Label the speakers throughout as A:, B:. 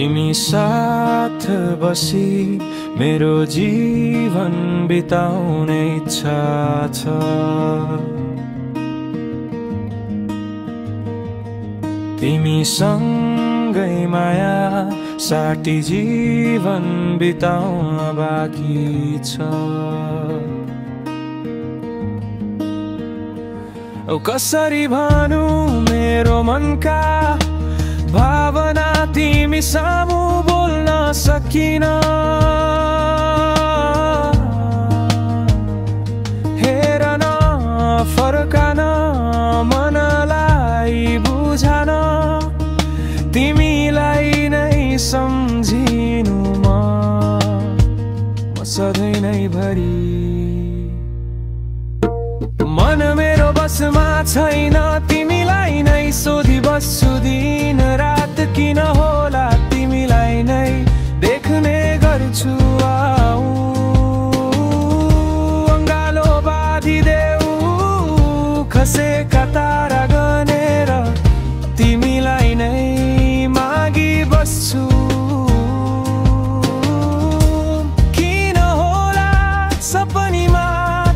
A: तिमी साथ बसी मेरो जीवन बिताउने इच्छा छ। तिमी सँगै माया साटी जीवन बिताउन बाँकी छ। कसरी भनु मेरो मनका भावना तिमी सामु बोल्न सकिन। हेर न फर्कन मनलाई बुझान तिमीलाई नै सम्झिनु म सधैँ नै भरी। मन मेरो बसमा छैन तिमीलाई नै सोधी बस्छु दिन रात किन होला तिमीलाई नै देख्ने गर्छु। आऊ अङ्गालो बाँधिदेऊ खसेका तारा गनेर तिमीलाई नै मागी बस्छु। किन होला सपनीमा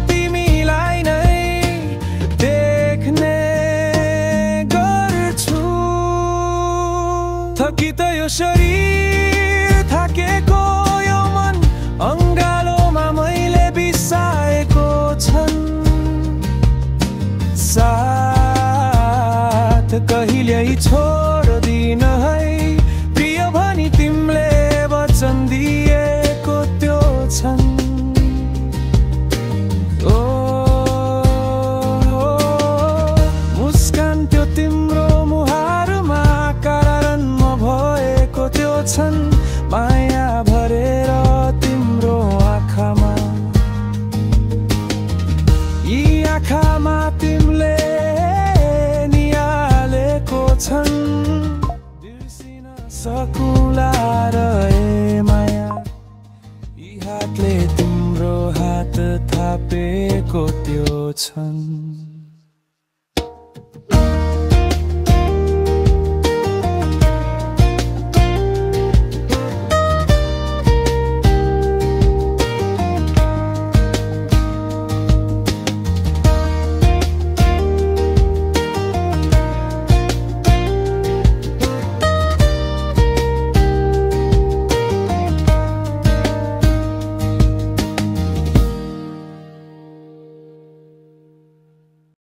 A: तिमीलाई नै देख्ने गर्छु। थकित यो शरीर थाकेको यो मन अङ्गालोमा मैले बिसाएको छन्। साथ कहिल्यै छोड्दिन है प्रिय भनी तिमीले वचन दिएको त्यो छन्। मुस्कान त्यो तिम्रो मुहारमा कारणमा भएको त्यो छन्। माया भरेर तिम्रो आँखामा यी आँखामा तिमीले निहालेको छन्। बिर्सिन सकुला रहे माया यी हातले तिम्रो हात थापेको त्यो छन्।